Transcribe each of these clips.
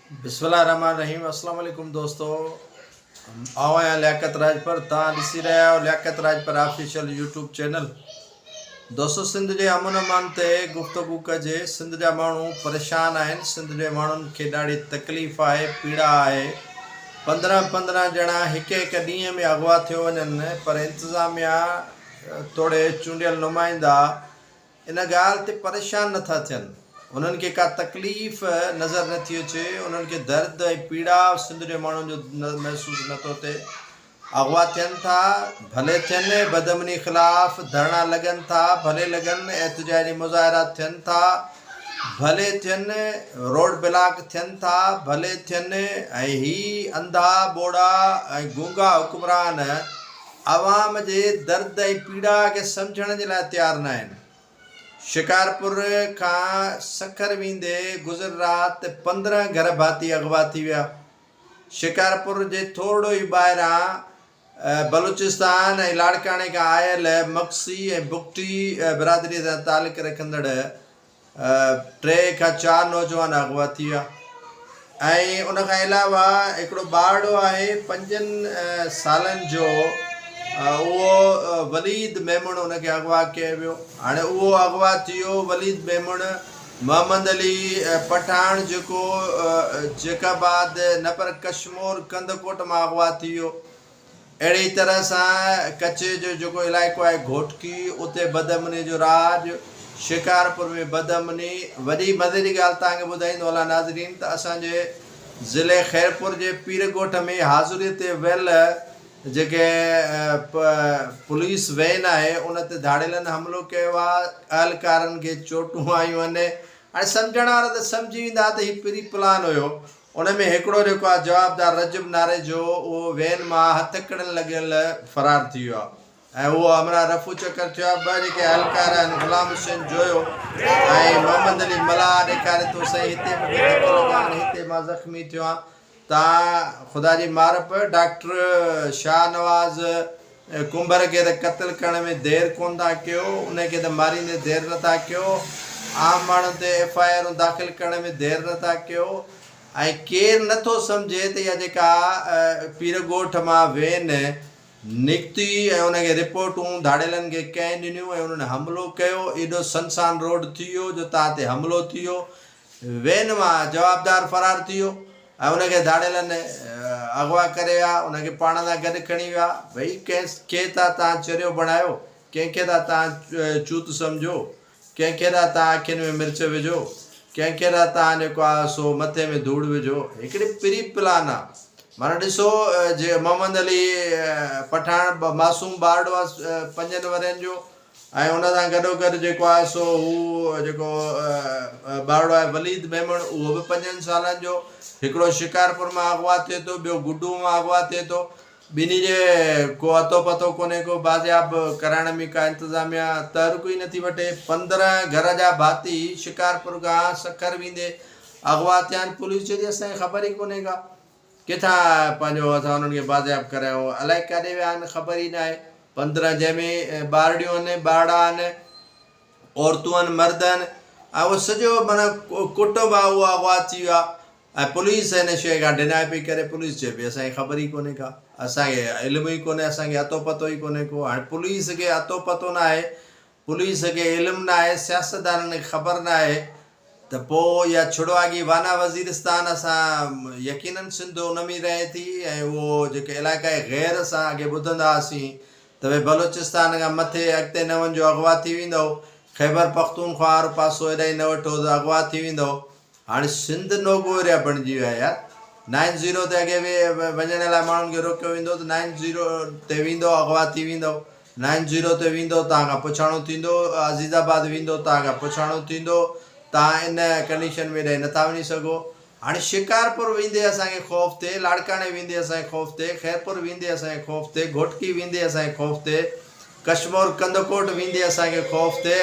बिस्मिल्लाहिर्रहमानिर्रहीम। अस्सलाम वालेकुम दोस्तों, आओ आहियां लियाकत राज पर। तव्हां ॾिसी रहिया आहियो लियाकत राज पर ऑफिशियल यूट्यूब चैनल। दोस्तों, सिंध जे अमन अमान ते गुफ़्तगू कजे। सिंध जा माण्हू परेशान आहिनि। सिंध जे माण्हुनि खे ॾाढी तकलीफ़ आहे, पीड़ा आहे। 15-15 ॼणा हिकु हिकु ॾींहं में अगवा थियो वञनि, पर इंतिज़ामिया तोड़े चूंडियल नुमाइंदा इन ॻाल्हि ते परेशान नथा थियनि। उन्हनि खे का तकलीफ़ नज़र नथी अचे, उन्हनि खे दर्द ऐं पीड़ा सिंध जे माण्हुनि जो महसूसु नथो थिए। अगवा थियनि था, भले थियनि, बदमनी ख़िलाफ़ धरना लॻनि था, भले लॻनि, एहतिजाजी मुज़ाहिरा थियनि था, भले थियनि, रोड ब्लॉक थियनि था, भले थियनि। ऐं ही अंधा ॿोड़ा ऐं गूंगा हुक्मरान आवाम जे दर्द ऐं पीड़ा खे सम्झण जे लाइ तयारु न आहिनि। शिकारपुर खां सखर वेंदे गुज़र राति 15 घर भाती अगवा थी विया। शिकारपुर जे थोरो ई ॿाहिरां बलूचिस्तान ऐं लाड़काणे खां आयल मक्सी ऐं बुगटी बिरादरी सां तालुक रखंदड़ 3 खां 4 नौजवान अगवा थी विया। ऐं उनखां अलावा हिकिड़ो ॿारड़ो आहे 5 सालनि जो, उहो वलीद मेमण उनखे अगवा कयो वियो। हाणे उहो अगवा थी वियो वलीद मेमण। मोहम्मद अली पठान जेको जेकाबाद न पर कश्मीर कंदकोट मां अगवा थी वियो। अहिड़ी तरह सां कच्छ जो जेको इलाइक़ो आहे घोटकी, उते बदमनी जो राज। शिकारपुर में बदमनी। वॾी मज़े जी ॻाल्हि तव्हांखे ॿुधाईंदो हलां नाज़रीन त असांजे ज़िले खैरपुर जे पीर ॻोठ में हाज़ुरी ते वियल जेके पुलिस वैन आहे उन ते धाड़ेलनि हमिलो कयो आहे। अहलकारनि खे चोटूं आयूं आहिनि। हाणे सम्झण वारा त सम्झी वेंदा त हीउ प्री प्लान हुयो। उन में हिकिड़ो जेको आहे जवाबदार रजब नारे जो, उहो वैन मां हथ कड़नि लॻियल फ़रार थी वियो आहे। ऐं उहो हमरा रफ़ू चकर थियो आहे। ॿ जेके अहलकार आहिनि, ग़ुलाम हुसैन जोयो ऐं मोहम्मद अली मला, ॾेखारे थो सही हिते मूंखे धक लॻा आहिनि, हिते मां ज़ख़्मी थियो आहियां। तव्हां ख़ुदा जी मारप डॉक्टर शाहनवाज़ कुंभर खे त क़त्ल करण में देरि कोन था कयो, उनखे त मारींदे देरि नथा कयो। आम माण्हुनि ते FIR दाख़िल करण में देरि नथा कयो। ऐं केरु नथो सम्झे त इहा जेका पीर ॻोठ मां वैन निकिती ऐं उनखे रिपोर्टूं धाड़ेलनि खे कंहिं ॾिनियूं ऐं उन्हनि हमिलो कयो। एॾो सनसान रोड थी वियो जो तव्हां ते हमिलो थी वियो। वैन मां जवाबदार फ़रार थी वियो ऐं उनखे धाड़ेलनि अगवा करे विया, उनखे पाण सां गॾु खणी विया। भई कंहिंखे था तव्हां चरियो बणायो, कंहिंखे था तव्हां चूत सम्झो, कंहिंखे था तव्हां अखियुनि में मिर्च विझो, कंहिंखे था तव्हां जेको आहे सो मथे में धूड़ विझो। हिकिड़ी प्री प्लान आहे। माना ॾिसो, जे मोहम्मद अली पठान मासूम ॿारड़ो आहे 5 वरनि जो, ऐं उन सां गॾोगॾु जेको आहे सो हू जेको ॿारड़ो आहे वलीद मेमण, उहो बि 5 सालनि जो। हिकिड़ो शिकारपुर मां अगवा थिए थो, ॿियो गुड्डू मां अगवा थिए थो। ॿिन्ही जे को अतो पतो कोन्हे, को बाज़ियाब कराइण में का इंतिज़ामिया तहरीक ई नथी वठे। 15 घर जा भाती शिकारपुर खां सखर वेंदे अगवा थिया आहिनि। पुलिस चए थी असांखे ख़बर ई कोन्हे का किथां पंहिंजो असां उन्हनि खे बाज़ियाब करायो, अलाए काॾे विया आहिनि, ख़बर ई न आहे। 15 जंहिंमें ॿारड़ियूं आहिनि, ॿारड़ा आहिनि, औरतूं आहिनि, मर्द आहिनि, ऐं उहो सॼो माना कुटुंब आहे उहो अगवा थी वियो आहे। ऐं पुलिस हिन शइ खां डिनाए पई करे। पुलिस चए पई असांखे ख़बर ई कोन्हे का, असांखे इल्मु ई कोन्हे, असांखे अतो पतो ई कोन्हे को। हाणे पुलिस खे अतो पतो न आहे, पुलिस खे इल्मु न आहे, सियासतदाननि खे ख़बर न आहे, त पोइ इहा छुड़वागी वाना वज़ीरिस्तान असां यकीननि सिंध उन में रहे थी। ऐं उहो जेके इलाइक़े ग़ैर सां अॻे ॿुधंदा हुआसीं त भई बलूचिस्तान खां मथे अॻिते न वञिजो, अगवा थी वेंदो। ख़ैबर पख्तूनख्वा वारो पासो हेॾां ई न वठो त अगवा थी वेंदो। हाणे सिंध नोगो एरिया बणिजी वियो आहे यार। 90 ते अॻे वञण लाइ माण्हुनि खे रोकियो वेंदो त 90 ते वेंदो, अगवा थी वेंदो। 90 ते वेंदो, तव्हां खां पुछाणो थींदो। अज़ीज़ाबाद वेंदो, तव्हां खां पुछाणो थींदो। तव्हां इन कंडीशन में ॾेई नथा वञी सघो। हाणे शिकारपुर वेंदे असांखे ख़ौफ़ थिए, लाड़काणे वेंदे असांखे ख़ौफ़ थिए, खैरपुर वेंदे असांखे ख़ौफ़ थिए, घोटकी वेंदे असांखे ख़ौफ़ थिए, कश्मीर कंदकोट वेंदे असांखे ख़ौफ़ थिए,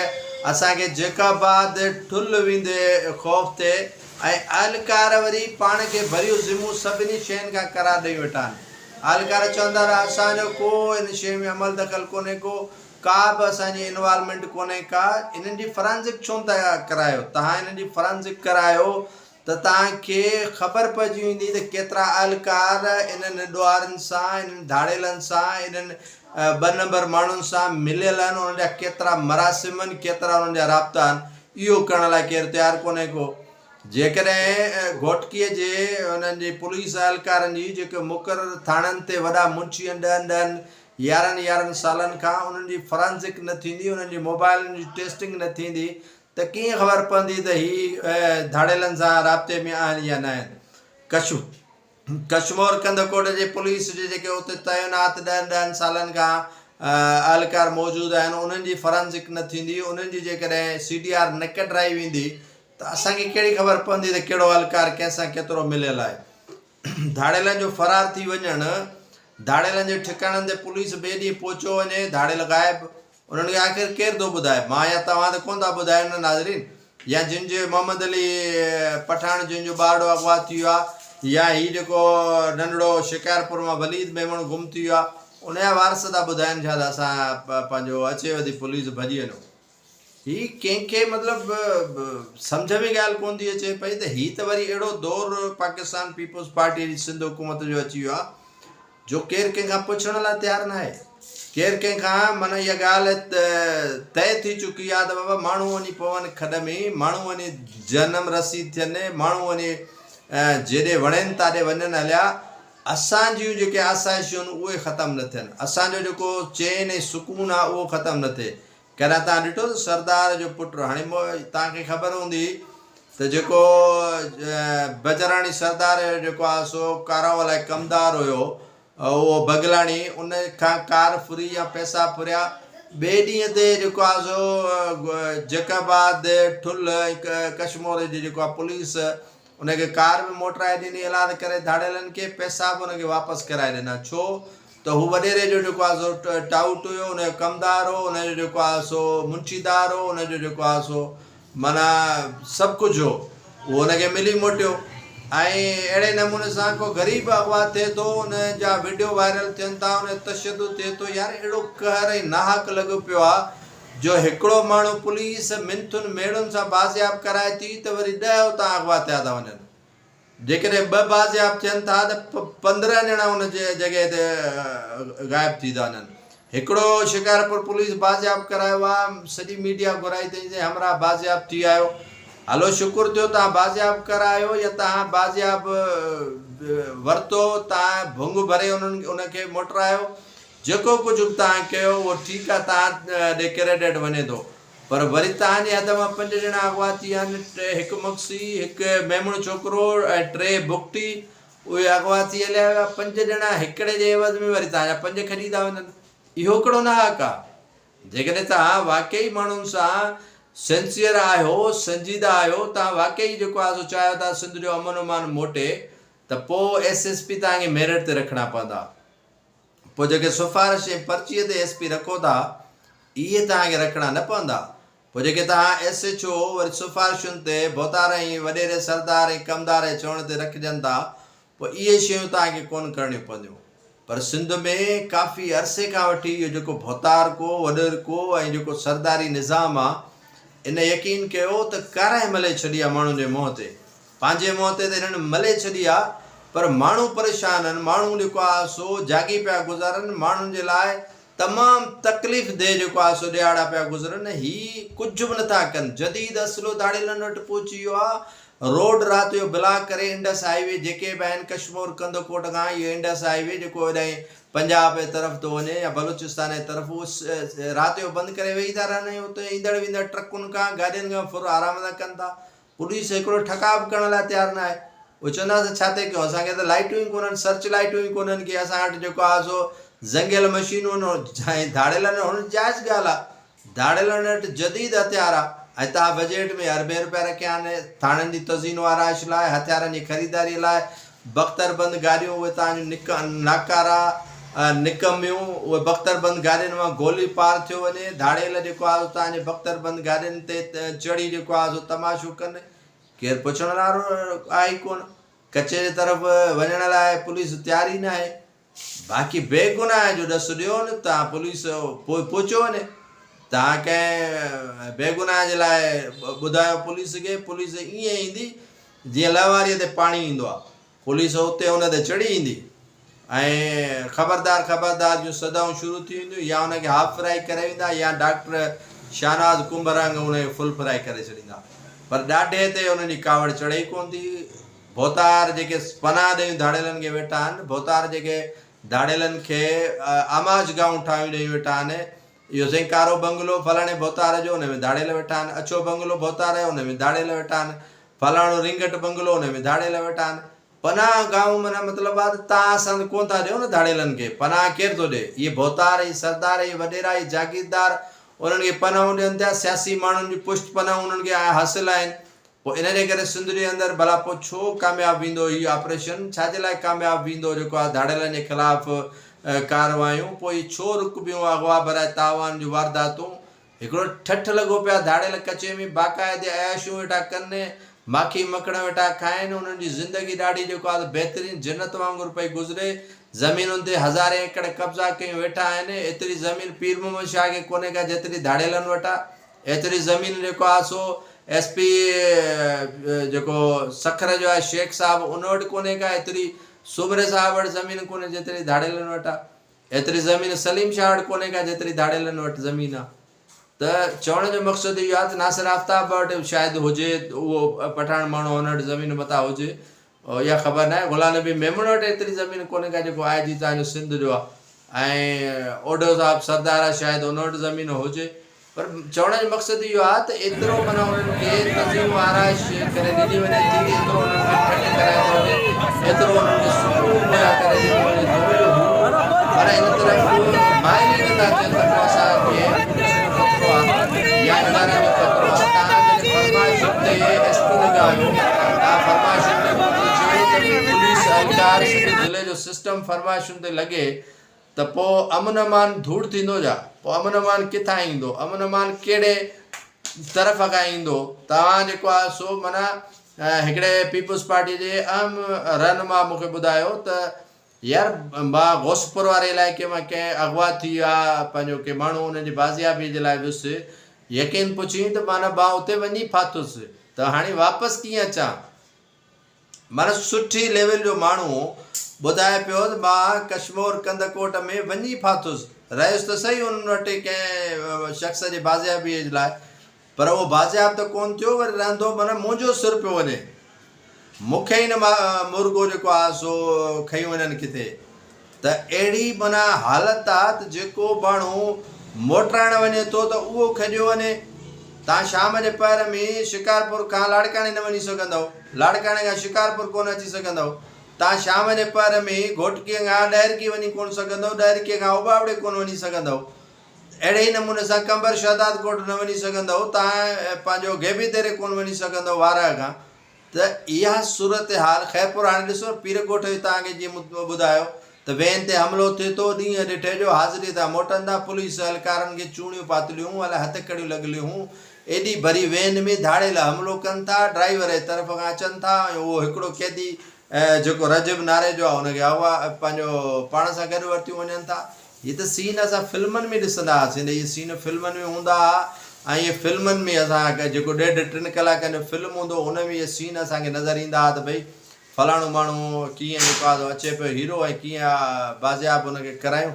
असांखे जेकाबाद ठुल वेंदे ख़ौफ़ थिए। ऐं अहलकार वरी पाण खे भरियूं ज़िम्मूं सभिनी शयुनि खां करार ॾेई वेठा आहिनि। अहलकार चवंदा हुआ असांजो को इन शइ में अमल दख़ल कोन्हे को, का बि असांजी इन्वॉल्वमेंट कोन्हे का। इन्हनि जी फॉरेंसिक छो था करायो? तव्हां इन्हनि जी फॉरेंसिक करायो त तव्हांखे ख़बर पइजी वेंदी त केतिरा अहलकार इन्हनि ॾुआरनि सां इन्हनि धाड़ेलनि सां इन्हनि 2 नंबर माण्हुनि सां मिलियल आहिनि, उन्हनि जा केतिरा मरासिम आहिनि, केतिरा उन्हनि जा राब्ता आहिनि, इहो करण लाइ केरु तयारु कोन्हे को। जेकॾहिं घोटकीअ जे उन्हनि जी पुलिस अहलकारनि जी जेके मुक़ररु थाणनि ते वॾा मुंशी 10-10 11 सालनि खां उन्हनि जी फॉरेंसिक न थींदी, उन्हनि जी मोबाइलनि जी टेस्टिंग न थींदी, त कीअं ख़बर पवंदी त हीअ धाड़ेलनि सां राब्ते में आहिनि या न आहिनि। कश्मीर कंदकोट जे पुलिस जे जेके उते तैनात 10 सालनि खां अहलकार मौजूदु आहिनि, उन्हनि जी फॉरेंसिक न थींदी, उन्हनि जी जेकॾहिं CDR न कढाई वेंदी त असांखे कहिड़ी ख़बर पवंदी त कहिड़ो अहलकार कंहिंसां केतिरो मिलियल आहे। धाड़ेलनि जो फ़रार थी वञणु, धाड़ेलनि जे ठिकाणनि ते पुलिस ॿिए ॾींहुं पहुचो वञे, धाड़ेल ग़ाइबु, उन्हनि खे आख़िर केरु थो ॿुधाए? मां या तव्हां त कोन था ॿुधायो न नाज़रीन। या जिनजो मोहम्मद अली पठान जिनजो ॿारड़ो अगवा थी वियो आहे, या हीउ जेको नंढड़ो शिकारपुर मां वलीद मेमण गुम थी वियो आहे, उनजा वारस था ॿुधाइनि छा त असां पंहिंजो अचे वधी पुलिस भॼी वञो। हीअ कंहिंखे मतिलबु सम्झ में ॻाल्हि कोन थी अचे पई त हीअ त वरी अहिड़ो दौरु पाकिस्तान पीपुल्स पार्टी जी सिंध हुकूमत जो अची वियो आहे जो केरु कंहिंखां पुछण लाइ तयारु न आहे। केरु कंहिंखां माना इहा ॻाल्हि तय थी चुकी आहे त बाबा माण्हू वञी पवनि खॾ में, माण्हू वञी जनम रसीद थियनि, माण्हू वञी जेॾे वणनि ताॾे वञनि हलिया, असांजियूं जेके आसाइशूं आहिनि उहे ख़तमु न थियनि, असांजो जेको चैन ऐं सुकून आहे उहो ख़तमु न थिए। कॾहिं तव्हां ॾिठो त सरदार जो पुटु, हाणे तव्हांखे ख़बर हूंदी त जेको बजराणी सरदार जेको आहे सो कारावाला कमदार हुयो, उहो बगलाणी, उन खां कार फुरी या पैसा फुरिया, ॿिए ॾींहं ते जेको आहे सो जकाबाद ठुल कश्मीर जी जेको आहे पुलिस उनखे कार बि मोटराए ॾिनी, ऐलान करे धाड़ेलनि खे पैसा बि उनखे वापसि कराए ॾिना। छो त हू वॾेरे जो जेको आहे सो टाउट हुयो, उनजो कमदार हो, उनजो जेको आहे सो मुंशीदार हो, उनजो जेको आहे सो माना सभु कुझु हो, उहो उनखे मिली मोटियो। ऐं अहिड़े नमूने सां को ग़रीब अगवा थिए थो, उन जा वीडियो वायरल थियनि था, उन तशदुद थिए थो, यार अहिड़ो कहर ऐं नाहक लॻो पियो आहे जो हिकिड़ो माण्हू पुलिस मिंथुनि मेड़ुनि सां बाज़ियाब कराए थी त वरी 10 उतां अगवा थिया था वञनि। जेकॾहिं 2 बाज़ियाब थियनि था त 15 ॼणा उन जे जॻह ते ग़ाइबु थी था वञनि। हिकिड़ो शिकारपुर पुलिस बाज़ियाब करायो आहे, सॼी मीडिया घुराई अथई जे हमरा बाज़ियाब थी आयो। हलो शुकुर थियो तव्हां बाज़ियाब करायो या तव्हां बाज़ियाब वरितो, तव्हां भुंग भरे उनखे मोटरायो, जेको कुझु बि तव्हां कयो उहो ठीकु आहे, तव्हां ॾे क्रेडिट वञे थो। पर वरी तव्हांजे हथ मां 5 ॼणा अगवा थी विया आहिनि, 1 मक्सी, 1 मेमण छोकिरो ऐं 3 बुकटी, उहे अगवा थी हलिया विया। 5 ॼणा हिकिड़े जे एवज़ में वरी तव्हांजा 5 खणी था वञनि। इहो हिकिड़ो नाहक आहे। जेकॾहिं तव्हां वाक़ई माण्हुनि सां सिंसियर आहियो, संजीदा आहियो, तव्हां वाक़ई जेको आहे सो चाहियो था सिंध जो अमन अमान मोटे, त पोइ SSP तव्हांखे मेरिट ते रखणा पवंदा। पोइ जेके सिफ़ारिश ऐं पर्चीअ ते SP रखो था, इहे तव्हांखे रखणा न पवंदा। पोइ जेके तव्हां SHO वरी सिफ़ारिशुनि ते भोतार ऐं वॾेरे सरदार ऐं कमदार जे चवण ते रखिजनि था, पोइ इहे शयूं तव्हांखे कोन करणियूं पवंदियूं। पर सिंध में काफ़ी अरसे खां वठी इहो जेको भोतार को वॾेर को ऐं जेको सरदारी निज़ाम आहे, इन यकीन कयो त काराए मले छॾी आहे माण्हुनि जे मुंहं ते, पंहिंजे मुंहं ते त हिननि मले छॾी आहे। पर माण्हू परेशान आहिनि, माण्हू जेको आहे सो जागी पिया गुज़ारनि, माण्हुनि जे लाइ तमामु तकलीफ़ दे जेको आहे सो ॾियारा पिया गुज़रनि। ही कुझु बि नथा कनि। जदीद असलो धाड़ेलनि वटि पहुची वियो आहे। रोड राति जो ब्लॉक करे इंडस हाईवे जेके बि आहिनि कश्मीर कंदकोट खां, इहो इंडस हाईवे जेको होॾांहुं पंजाब जे तरफ़ थो वञे या बलूचिस्तान जे तरफ़, उहो राति जो बंदि करे वेही था रहनि। उते ईंदड़ वेंदड़ ट्रकुनि खां गाॾियुनि खां फुर आराम सां कनि था। पुलिस हिकिड़ो ठकाव करण लाइ तयारु न आहे। उहो चवंदासीं छा थी कयूं, असांखे त लाइटूं ई कोन्हनि, सर्च लाइटूं ई कोन्हनि की असां वटि जेको आहे सो ज़ंगियल मशीनूं धाड़ेलनि हुन जाइज़ ॻाल्हि आहे। धाड़ेलनि वटि जदीद हथियार आहे ऐं तव्हां बजट में अरबे रुपया रखिया आहिनि थाणनि जी तज़ीन व आराइश लाइ, हथियारनि जी ख़रीदारीअ लाइ। बख़्तरबंद गाॾियूं उहे तव्हांजूं नाकारा निकमियूं, उहे बख़्तरबंद गाॾियुनि मां गोली पार थियो वञे। धाड़ेल जेको आहे तव्हांजे बख़्तरबंद गाॾियुनि ते चढ़ी जेको आहे सो तमाशो कनि, केरु पुछण वारो आहे ई कोन। कचे जे तरफ़ वञण लाइ पुलिस तयार ई न आहे। बाक़ी बेगुनाह जो ॾसु ॾियो न, तव्हां पुलिस पहुचो वञे, तव्हां कंहिं बेगुनाह जे लाइ ॿुधायो पुलिस खे, पुलिस ईअं ईंदी जीअं लहवारीअ ते पाणी ईंदो आहे, पुलिस उते हुन ते चढ़ी ईंदी ऐं ख़बरदार जूं सदाऊं शुरू थी वेंदियूं, या हुनखे हाफ फ्राई करे वेंदा, या डॉक्टर शाहनाज़ कुंभरंग हुनखे फुल फ्राई करे छॾींदा। पर ॾाढे ते हुनजी कावड़ चढ़े ई कोन थी। भोतार जेके पनाह ॾेई धाड़ेलनि खे वेठा आहिनि, भोतार जेके धाड़ेलनि खे आमाज गांव ठाहियूं ॾेई वेठा आहिनि, इहो साईं कारो बंगलो फलाणे भोतार जो, हुन में धाड़ेल वेठा आहिनि, अछो बंगलो भोतार जो, हुन में धाड़ेल वेठा आहिनि, फलाणो रिंगट बंगलो, हुन में धाड़ेल वेठा आहिनि। पनाह गांव माना मतिलबु आहे त तव्हां असां कोन था ॾियो न धाड़ेलनि खे, पनाह केरु थो ॾिए? इहे भोतार, इहे सरदार, इहे वॾेरा, इहे जागीरदार उन्हनि खे पनाहूं ॾियनि था, सियासी माण्हुनि जी पुष्ट पनाहूं उन्हनि खे हासिलु आहिनि। पोइ इन जे करे सिंध जे अंदरि भला पोइ छो कामयाबु वेंदो हीउ ऑपरेशन, छाजे लाइ कामयाबु वेंदो जेको आहे धाड़ेलनि जे ख़िलाफ़ु कारवायूं? पोइ छो रुकबियूं अगवा भराए तावान जूं वारदातूं? हिकिड़ो ठठ लॻो पिया धाड़ेल कचे में बाक़ाइदे अयाशियूं वेठा कनि, माखी मकड़ वेठा खाइनि, उन्हनि जी ज़िंदगी ॾाढी जेको आहे बहितरीनु जन्नत वांगुरु पई गुज़रे। ज़मीनुनि ते हज़ारे एकड़ कब्ज़ा कयूं वेठा आहिनि। एतिरी ज़मीन पीर मोहम्मद शाह खे कोन्हे का जेतिरी धाड़ेलनि वटि आहे। एतिरी ज़मीन जेको आहे सो SP जेको सखर जो आहे शेख साहिबु उन वटि कोन्हे का, एतिरी सुमरे साहिब वटि ज़मीन कोन्हे जेतिरी धाड़ेलनि वटि आहे। एतिरी ज़मीन सलीम शाह वटि कोन्हे का जेतिरी धाड़ेलनि वटि ज़मीन आहे। त चवण जो मक़सदु इहो आहे त नासिर आफ्ताब वटि शायदि हुजे, उहो पठाण माण्हू हुन वटि ज़मीन मथां हुजे, इहा ख़बर न आहे। गुलाम नबी मेमन वटि एतिरी ज़मीन कोन्हे का जेको आहे जी तव्हांजो सिंध जो आहे। ऐं ओडो साहिबु सरदार आहे, शायदि हुन वटि ज़मीन हुजे। पर चवण जो मक़सदु इहो आहे त एतिरो माना हुननि खे तज़ीम आराइश करे ॾिनी वञे थी, एतिरो हुननि खे ठंड कराए थो वञे, एतिरो हुननि खे सुकून मुहैया करे ॾिनो वञे थो। पर इन तरफ़ माइल नथा थियनि त असांखे खतरो आहे या इदारे जो खतरो आहे। तव्हां जॾहिं फरमाइश ते SP लॻायो, तव्हां फरमाइश ते पुलिस एहलकार ज़िले जो सिस्टम फरमाइशुनि ते लॻे त पोइ अमन अमान धूड़ थींदो छा? पोइ अमन अमान किथां ईंदो? अमन अमान कहिड़े तरफ़ खां ईंदो? तव्हां जेको आहे सो माना हिकिड़े पीपुल्स पार्टी जे अहम रहनुमा मूंखे ॿुधायो त यार मां गौसपुर वारे इलाइक़े मां कंहिं अगवा थी आहे, पंहिंजो के माण्हू हुनजी बाज़ियाबी जे लाइ वियुसि, यकीन पुछी त माना मां उते वञी फाथुसि, त हाणे वापसि कीअं अचां? माना सुठी लेवल जो माण्हू ॿुधाए पियो त मां कश्मीर कंदकोट में वञी फाथुसि, रहियुसि त सही उन्हनि वटि कंहिं शख़्स जे बाज़ियाबीअ जे लाइ, पर उहो बाज़ियाब त कोन थियो, वरी रहंदो माना मुंहिंजो सिर पियो वञे, मूंखे ई न मुर्गो जेको आहे सो खई वञनि किथे। त अहिड़ी माना हालत आहे त जेको माण्हू मोटराइण वञे थो त उहो खॼियो वञे। तव्हां शाम जे पहर में शिकारपुर खां लाड़काणे न वञी सघंदव, लाड़काणे खां शिकारपुर कोन अची सघंदव। तव्हां शाम जे पहर में घोटकीअ खां ॾहरकी वञी कोन सघंदव, ॾहरकीअ खां उबावड़े कोन वञी सघंदव, अहिड़े ई नमूने सां कंबर शहदाद कोट न वञी सघंदव, तव्हां पंहिंजो गेबी तेरे कोन वञी सघंदव वारा खां। त इहा सूरत हाल ख़ैरपुर हाणे ॾिसो पीरकोट जो तव्हांखे जीअं ॿुधायो त वैन ते हमिलो थिए थो, ॾींहं ॾिठे जो हाज़िरी था मोटनि था, पुलिस एहलकारनि खे चूड़ियूं पातलियूं अलाए हथकड़ियूं लॻलियूं हूं, एॾी भरी वैन में धाड़ेल हमिलो कनि था, ड्राइवर जे तरफ़ खां अचनि था, ऐं उहो हिकिड़ो कैदी जेको रजब नारे जो आहे हुनखे हवा पंहिंजो पाण सां गॾु वरितियूं वञनि था। हीअ त सीन असां फिल्मनि में ॾिसंदा हुआसीं, इहे सीन फिल्मनि में हूंदा हुआ, ऐं इहे फिल्मनि में असां जेको 1.5-3 कलाकनि जो फिल्म हूंदो हुन में इहे सीन असांखे नज़र ईंदा हुआ त भई फलाणो माण्हू कीअं जेको आहे अचे पियो हीरो, ऐं कीअं बाज़ियाब हुनखे करायूं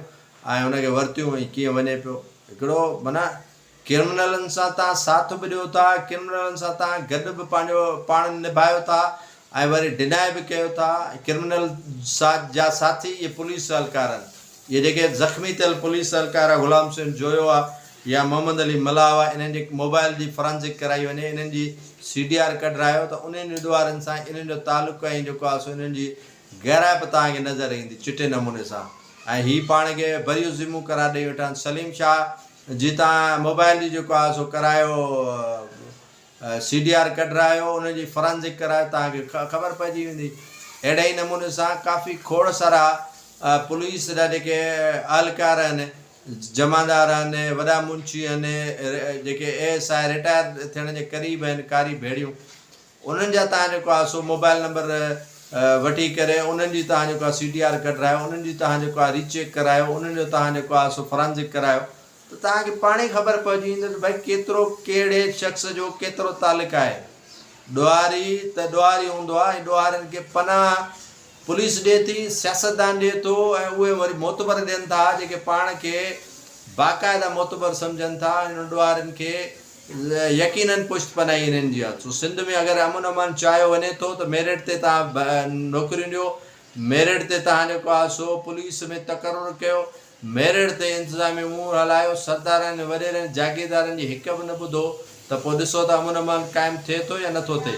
ऐं हुनखे वरितियूं, ऐं कीअं वञे पियो। हिकिड़ो माना क्रिमिनलनि सां तव्हां साथ बि ॾियो था, क्रिमिनलनि सां तव्हां गॾु बि पंहिंजो पाण निभायो था, ऐं वरी डिनाए बि कयो था। क्रिमिनल जा साथी इहे पुलिस एहलकार आहिनि, इहे जेके ज़ख़्मी थियल पुलिस एहलकार गुलाम हुसैन जोयो आहे या मोहम्मद अली मलाह आहे, इन्हनि जी मोबाइल जी फॉरेंसिक कराई वञे, इन्हनि जी CDR कढायो त उन्हनि उद्वारनि सां इन्हनि जो तालुक़ु ऐं जेको आहे सो इन्हनि जी गहराइप तव्हांखे नज़र ईंदी चिटे नमूने सां। ऐं हीअ पाण खे बरियूं ज़िमूं करार ॾेई वेठा आहिनि। सलीम शाह जी तव्हां मोबाइल जी जेको आहे सो करायो, CDR कढायो, उनजी फॉरेंसिक करायो, तव्हांखे ख़बर पइजी वेंदी। अहिड़े ई नमूने सां काफ़ी खोड़ सारा पुलिस जा जेके एहलकार आहिनि, जमादार आहिनि, वॾा मुंशी आहिनि, जेके ASI रिटायर थियण जे क़रीब आहिनि, कारी भेड़ियूं, उन्हनि जा तव्हां जेको आहे सो मोबाइल नंबर वठी करे उन्हनि जी तव्हां जेको आहे CDR कढायो, उन्हनि जी तव्हां जेको आहे रीचेक करायो, उन्हनि जो तव्हां जेको आहे सो फॉरेंसिक करायो, त तव्हांखे पाण ई ख़बर पइजी वेंदी त भई केतिरो कहिड़े शख़्स जो केतिरो तालुक़ु आहे। ॾोहारी त ॾोहारी हूंदो आहे ऐं ॾोहारनि खे पनाह पुलिस ॾिए थी, सियासतदान ॾिए थो ऐं उहे वरी मोतबर ॾियनि था जेके पाण खे बाक़ाइदा मोतबर सम्झनि था। इन ॾोहारनि खे यकीननि पुष्ट पनाही इन्हनि जी आहे। सो सिंध में अगरि अमन अमान चाहियो वञे थो त मेरिट ते तव्हां नौकरियूं ॾियो, मेरिट ते तव्हां जेको आहे सो पुलिस में तकरुर कयो, मेरिट ते इंतिज़ामी उमूर हलायो, सरदारनि वॾेरनि जागीरदारनि जी हिकु बि न ॿुधो त पोइ ॾिसो त अमन अमान क़ाइमु थिए थो या नथो थिए।